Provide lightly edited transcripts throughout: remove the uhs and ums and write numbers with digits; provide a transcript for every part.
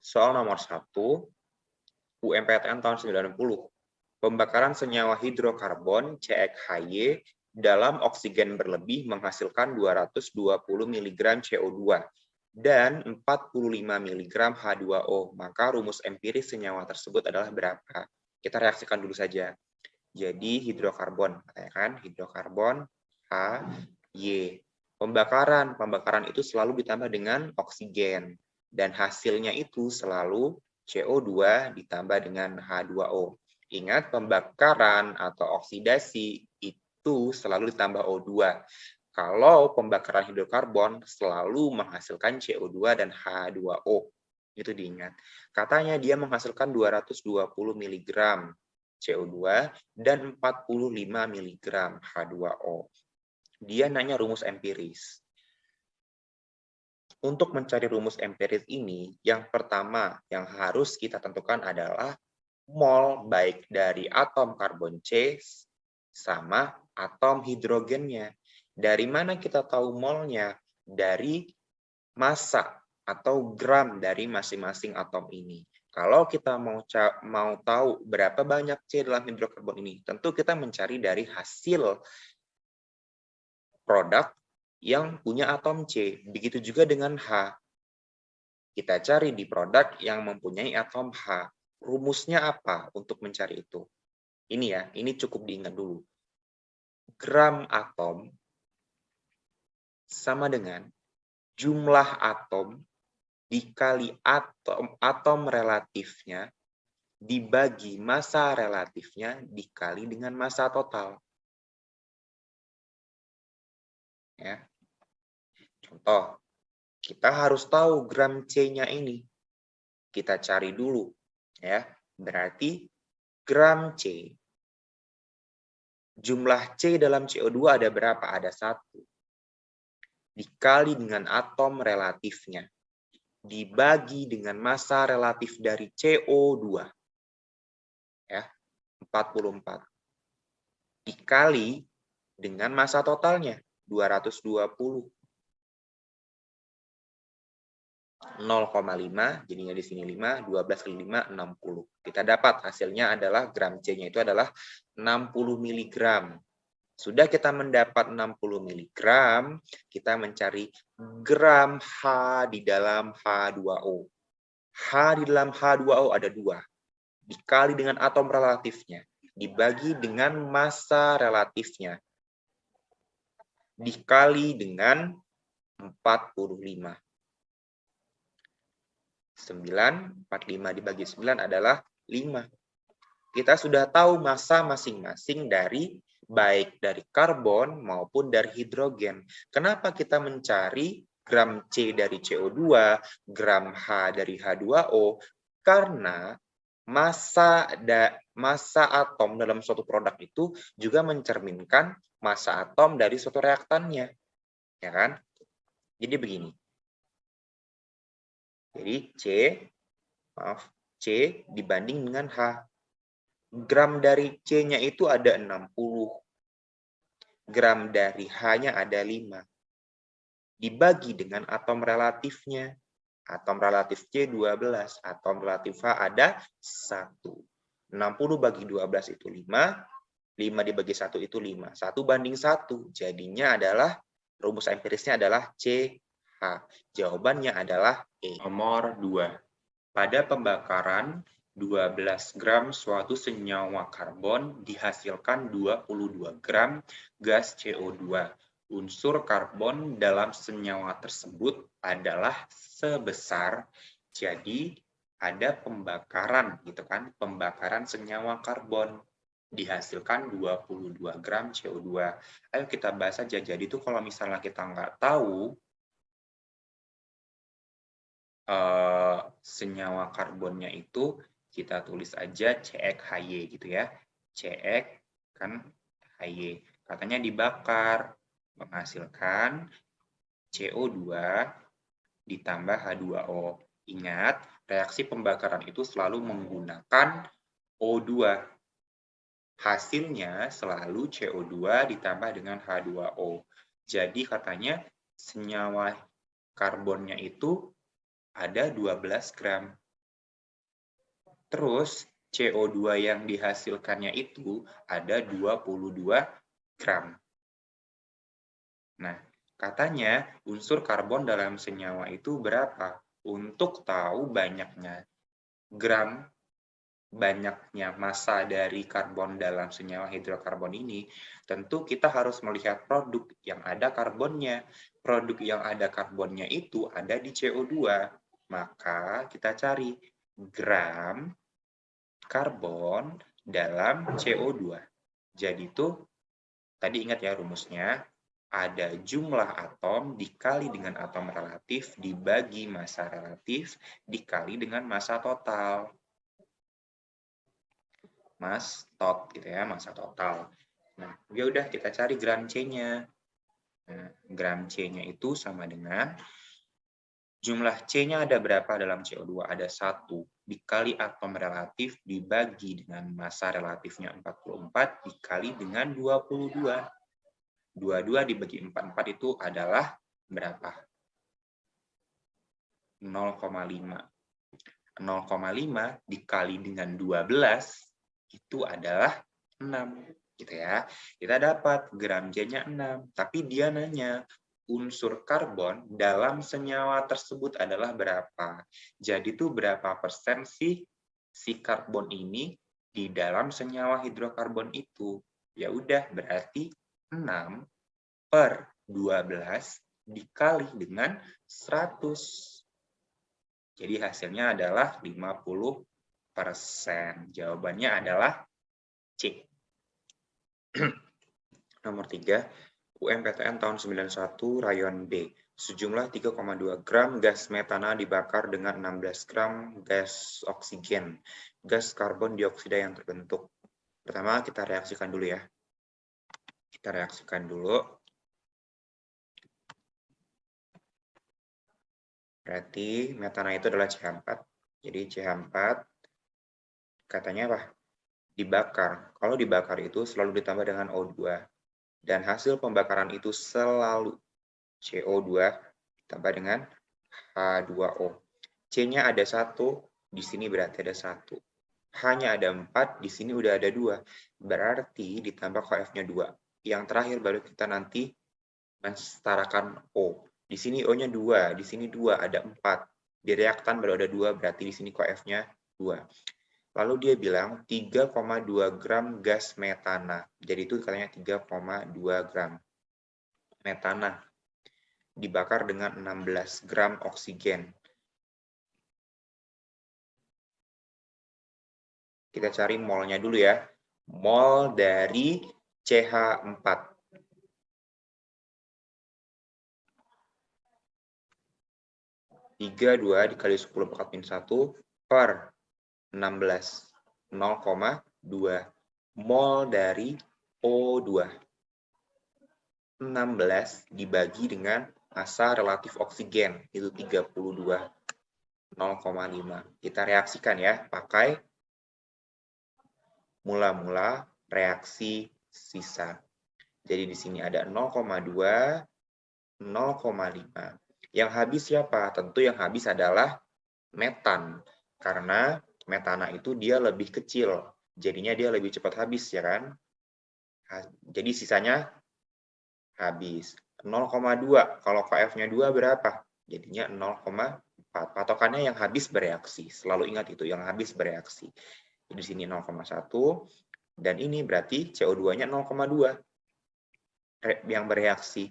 Soal nomor 1, UMPTN tahun 90. Pembakaran senyawa hidrokarbon CXHY dalam oksigen berlebih menghasilkan 220 mg CO2 dan 45 mg H2O. Maka rumus empiris senyawa tersebut adalah berapa? Kita reaksikan dulu saja. Jadi hidrokarbon, ya kan? Hidrokarbon HY. Pembakaran itu selalu ditambah dengan oksigen dan hasilnya itu selalu CO2 ditambah dengan H2O. Ingat, pembakaran atau oksidasi itu selalu ditambah O2. Kalau pembakaran hidrokarbon selalu menghasilkan CO2 dan H2O. Itu diingat. Katanya dia menghasilkan 220 mg CO2 dan 45 mg H2O. Dia nanya rumus empiris. Untuk mencari rumus empiris ini, yang pertama yang harus kita tentukan adalah mol baik dari atom karbon C sama atom hidrogennya. Dari mana kita tahu molnya? Dari massa atau gram dari masing-masing atom ini. Kalau kita mau tahu berapa banyak C dalam hidrokarbon ini, tentu kita mencari dari hasil produk yang punya atom C. Begitu juga dengan H. Kita cari di produk yang mempunyai atom H. Rumusnya apa untuk mencari itu? Ini ya, ini cukup diingat dulu. Gram atom sama dengan jumlah atom dikali atom relatifnya dibagi massa relatifnya dikali dengan massa total. Ya. Contoh, kita harus tahu gram C-nya ini. Kita cari dulu, ya. Berarti gram C, jumlah C dalam CO2 ada berapa? Ada 1. Dikali dengan atom relatifnya. Dibagi dengan massa relatif dari CO2. Ya, 44. Dikali dengan massa totalnya, 220. 0,5, jadinya di sini 5, 12 kali 5, 60. Kita dapat hasilnya adalah gram C-nya itu adalah 60 mg. Sudah kita mendapat 60 mg, kita mencari gram H di dalam H2O. H di dalam H2O ada 2. Dikali dengan atom relatifnya. Dibagi dengan massa relatifnya. Dikali dengan 45. 9, 45 dibagi 9 adalah 5. Kita sudah tahu massa masing-masing dari baik dari karbon maupun dari hidrogen. Kenapa kita mencari gram C dari CO2, gram H dari H2O? Karena massa atom dalam suatu produk itu juga mencerminkan massa atom dari suatu reaktannya. Ya kan? Jadi begini. Jadi C dibanding dengan H. Gram dari C-nya itu ada 60. Gram dari H-nya ada 5. Dibagi dengan atom relatifnya. Atom relatif C 12, atom relatif H ada 1. 60 bagi 12 itu 5. 5 dibagi 1 itu 5. 1 banding 1. Jadinya adalah, rumus empirisnya adalah CH. Jawabannya adalah E. Nomor 2. Pada pembakaran 12 gram suatu senyawa karbon dihasilkan 22 gram gas CO2. Unsur karbon dalam senyawa tersebut adalah sebesar, jadi ada pembakaran gitu kan, pembakaran senyawa karbon dihasilkan 22 gram CO2. Ayo kita bahas aja. Jadi itu kalau misalnya kita nggak tahu senyawa karbonnya itu, kita tulis aja CXHY gitu ya. CX kan HY. Katanya dibakar menghasilkan CO2 ditambah H2O. Ingat, reaksi pembakaran itu selalu menggunakan O2. Hasilnya selalu CO2 ditambah dengan H2O. Jadi katanya senyawa karbonnya itu ada 12 gram. Terus CO2 yang dihasilkannya itu ada 22 gram. Nah, katanya unsur karbon dalam senyawa itu berapa? Untuk tahu banyaknya massa dari karbon dalam senyawa hidrokarbon ini, tentu kita harus melihat produk yang ada karbonnya. Produk yang ada karbonnya itu ada di CO2. Maka kita cari gram karbon dalam CO2. Jadi itu, tadi ingat ya rumusnya, ada jumlah atom dikali dengan atom relatif dibagi massa relatif dikali dengan massa total. Gitu ya, massa total. Nah, ya udah kita cari gram C-nya. Nah, gram C-nya itu sama dengan jumlah C-nya ada berapa dalam CO2? Ada 1 dikali atom relatif dibagi dengan massa relatifnya 44 dikali dengan 22. 22 dibagi 44 itu adalah berapa? 0,5. 0,5 dikali dengan 12 itu adalah 6, gitu ya. Kita dapat gram C-nya 6, tapi dia nanya unsur karbon dalam senyawa tersebut adalah berapa. Jadi itu berapa persen sih si karbon ini di dalam senyawa hidrokarbon itu? Ya udah, berarti 6/12 dikali dengan 100. Jadi hasilnya adalah 50%. Jawabannya adalah C. Nomor 3, UMPTN tahun 91, rayon B. Sejumlah 3,2 gram gas metana dibakar dengan 16 gram gas oksigen. Gas karbon dioksida yang terbentuk. Pertama kita reaksikan dulu ya. Kita reaksikan dulu. Berarti metana itu adalah CH4. Jadi CH4 katanya apa? Dibakar. Kalau dibakar itu selalu ditambah dengan O2. Dan hasil pembakaran itu selalu CO2 ditambah dengan H2O. C-nya ada 1, di sini berarti ada 1. H-nya ada 4, di sini udah ada 2. Berarti ditambah KF-nya 2. Yang terakhir baru kita nanti mensetarakan O. Di sini O-nya 2, di sini 2, ada 4. Di reaktan baru ada 2, berarti di sini KF-nya 2. Lalu dia bilang 3,2 gram gas metana. Jadi itu katanya 3,2 gram metana dibakar dengan 16 gram oksigen. Kita cari molnya dulu ya. Mol dari CH4. 32 dikali 10 pangkat min 1 per 16. 0,2 mol dari O2. 16 dibagi dengan massa relatif oksigen, itu 32. 0,5. Kita reaksikan ya, pakai mula-mula reaksi sisa. Jadi di sini ada 0,2, 0,5. Yang habis siapa? Tentu yang habis adalah metan. Karena metana itu dia lebih kecil. Jadinya dia lebih cepat habis, ya kan? Jadi sisanya habis. 0,2. Kalau KF-nya 2 berapa? Jadinya 0,4. Patokannya yang habis bereaksi. Selalu ingat itu, yang habis bereaksi. Di sini 0,1. Dan ini berarti CO2-nya 0,2. Yang bereaksi.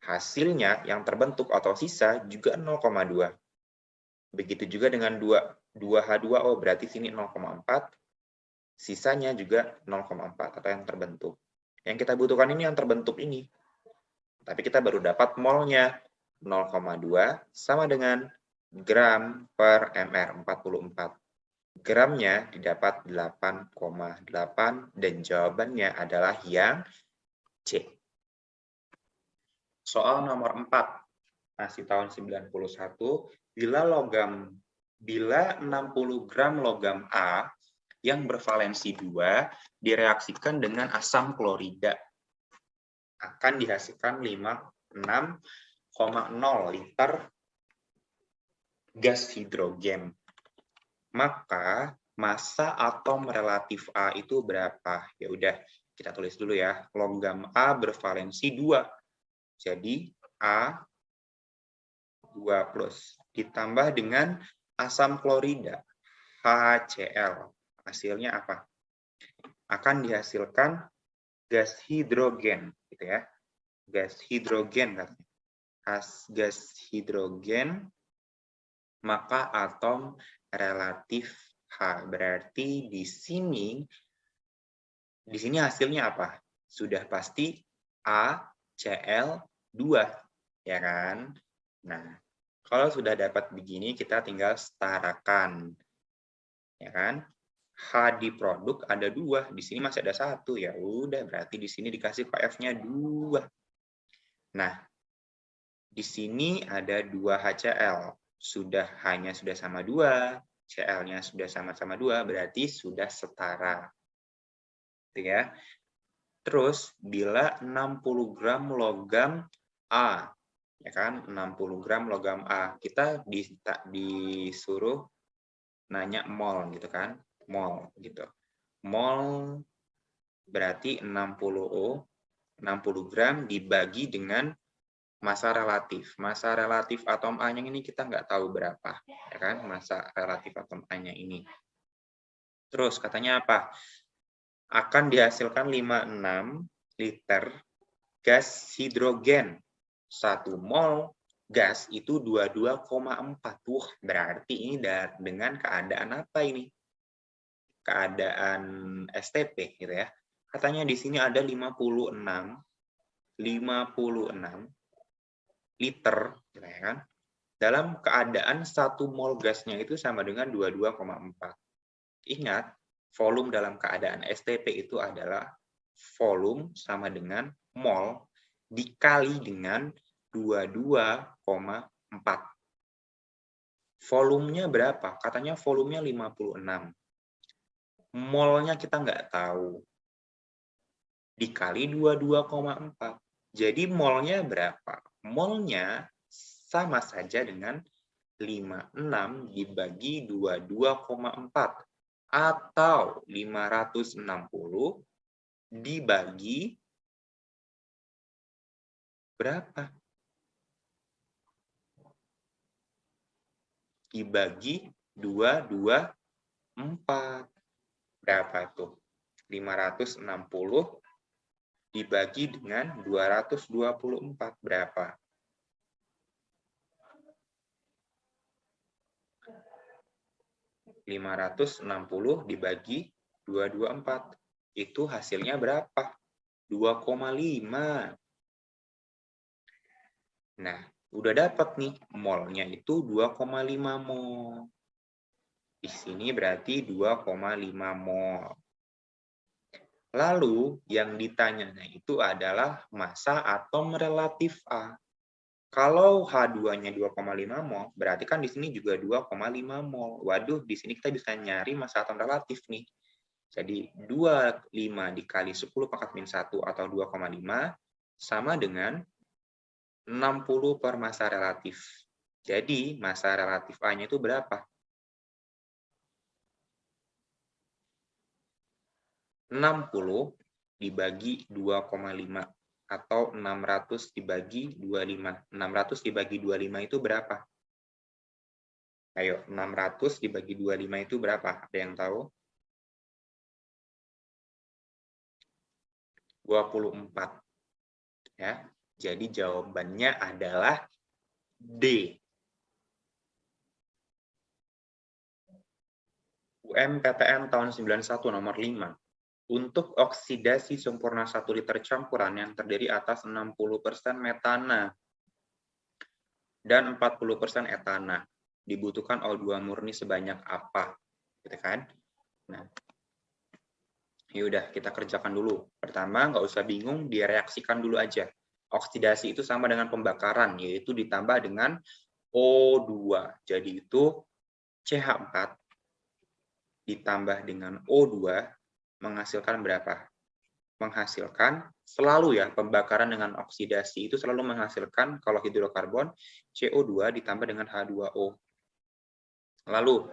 Hasilnya yang terbentuk atau sisa juga 0,2. Begitu juga dengan 2H2O, berarti sini 0,4. Sisanya juga 0,4 atau yang terbentuk. Yang kita butuhkan ini yang terbentuk ini. Tapi kita baru dapat molnya 0,2 sama dengan gram per mR 44. Gramnya didapat 8,8 dan jawabannya adalah yang C. Soal nomor 4. Masih tahun 91. Bila 60 gram logam A yang bervalensi 2 direaksikan dengan asam klorida akan dihasilkan 6,0 liter gas hidrogen. Maka Massa atom relatif A itu berapa? Ya udah, kita tulis dulu ya. Logam A bervalensi 2. Jadi A 2+ ditambah dengan asam klorida HCl. Hasilnya apa? Akan dihasilkan gas hidrogen, gitu ya. Gas hidrogen katanya. Gas hidrogen, maka atom relatif H. Berarti di sini hasilnya apa? Sudah pasti ACl2, ya kan? Nah, kalau sudah dapat begini, kita tinggal setarakan, ya kan? H di produk ada 2, di sini masih ada 1, ya udah berarti di sini dikasih KF-nya 2. Nah, di sini ada 2 HCl, H-nya sudah sama 2, Cl-nya sudah sama-sama 2, berarti sudah setara. Gitu ya. Terus bila 60 gram logam A, ya kan, 60 gram logam A, kita disuruh nanya mol gitu kan, mol gitu. Mol berarti 60 gram dibagi dengan massa relatif. Massa relatif atom A-nya ini kita nggak tahu berapa, ya kan, massa relatif atom A-nya ini. Terus katanya apa? Akan dihasilkan 56 liter gas hidrogen. 1 mol gas itu 22,4. Berarti ini dengan keadaan apa ini? Keadaan STP gitu ya. Katanya di sini ada 56 liter gitu ya kan. Dalam keadaan 1 mol gasnya itu sama dengan 22,4. Ingat, volume dalam keadaan STP itu adalah volume sama dengan mol dikali dengan 22,4. Volumenya berapa? Katanya volumenya 56. Molnya kita nggak tahu. Dikali 22,4. Jadi molnya berapa? Molnya sama saja dengan 56 dibagi 22,4. Atau 560 dibagi berapa? Dibagi 224. Berapa tuh? 560 dibagi dengan 224. Berapa? 560 dibagi 224. Itu hasilnya berapa? 2,5. Nah, udah dapat nih, molnya itu 2,5 mol. Di sini berarti 2,5 mol. Lalu, yang ditanyanya itu adalah massa atom relatif A. Kalau H2-nya 2,5 mol, berarti kan di sini juga 2,5 mol. Waduh, di sini kita bisa nyari massa atom relatif nih. Jadi 25 dikali 10 pangkat min 1 atau 2,5 sama dengan 60 per massa relatif. Jadi massa relatif A-nya itu berapa? 60 dibagi 2,5 atau 600 dibagi 25. 600 dibagi 25 itu berapa? Ayo, 600 dibagi 25 itu berapa? Ada yang tahu? 24. Ya. Jadi jawabannya adalah D. UMPTN tahun 91 nomor 5. Untuk oksidasi sempurna 1 liter campuran yang terdiri atas 60% metana dan 40% etana, dibutuhkan O2 murni sebanyak apa? Gitu kan? Nah, yaudah kita kerjakan dulu. Pertama, nggak usah bingung, direaksikan dulu aja. Oksidasi itu sama dengan pembakaran, yaitu ditambah dengan O2. Jadi itu CH4 ditambah dengan O2 menghasilkan berapa? Menghasilkan selalu ya, pembakaran dengan oksidasi itu selalu menghasilkan kalau hidrokarbon CO2 ditambah dengan H2O. Lalu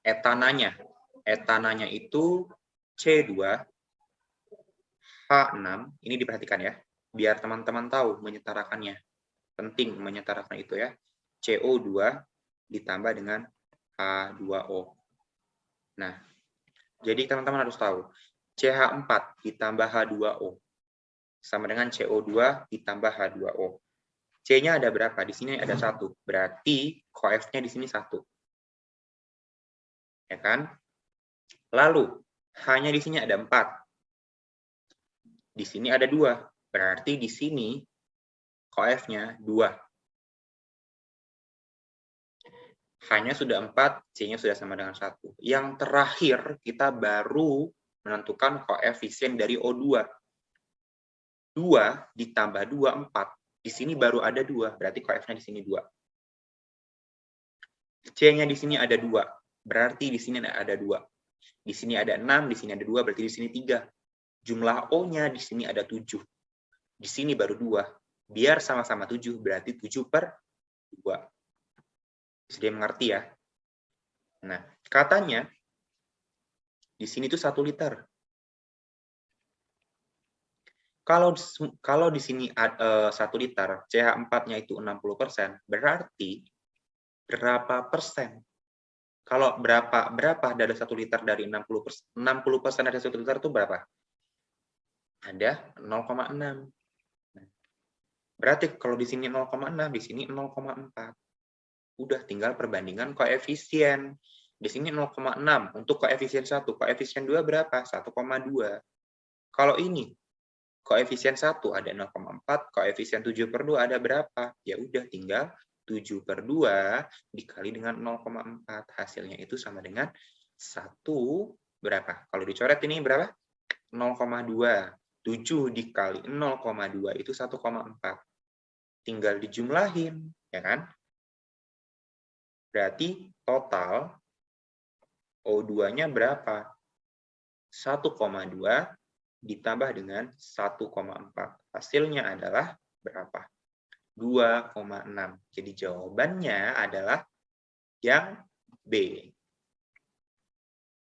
etananya. Etananya itu C2, H6. Ini diperhatikan ya, biar teman-teman tahu menyetarakannya. Penting menyetarakan itu ya. CO2 ditambah dengan H2O. Nah, jadi teman-teman harus tahu, CH4 ditambah H2O sama dengan CO2 ditambah H2O. C-nya ada berapa? Di sini ada 1. Berarti coef-nya di sini 1. Ya kan? Lalu, H-nya di sini ada 4. Di sini ada 2. Berarti di sini coef-nya 2. H-nya sudah 4, C-nya sudah sama dengan 1. Yang terakhir, kita baru menentukan koefisien dari O2. 2 ditambah 2, 4. Di sini baru ada 2, berarti coef-nya di sini 2. C-nya di sini ada 2, berarti di sini ada 2. Di sini ada 6, di sini ada 2, berarti di sini 3. Jumlah O-nya di sini ada 7. Di sini baru 2. Biar sama-sama 7, berarti 7 per 2. Sudah mengerti ya? Nah, katanya di sini tuh 1 liter. Kalau di sini 1 liter, CH4-nya itu 60%, berarti berapa persen? Kalau berapa dari 1 liter dari 60% dari 1 liter itu berapa? Ada 0,6. Berarti kalau di sini 0,6, di sini 0,4. Udah tinggal perbandingan koefisien. Di sini 0,6 untuk koefisien 1. Koefisien 2 berapa? 1,2. Kalau ini koefisien 1 ada 0,4, koefisien 7 per 2 ada berapa? Ya udah tinggal 7 per 2 dikali dengan 0,4. Hasilnya itu sama dengan 1 berapa? Kalau dicoret ini berapa? 0,2. 7 dikali 0,2 itu 1,4. Tinggal dijumlahin, ya kan? Berarti total O2-nya berapa? 1,2 ditambah dengan 1,4. Hasilnya adalah berapa? 2,6. Jadi jawabannya adalah yang B.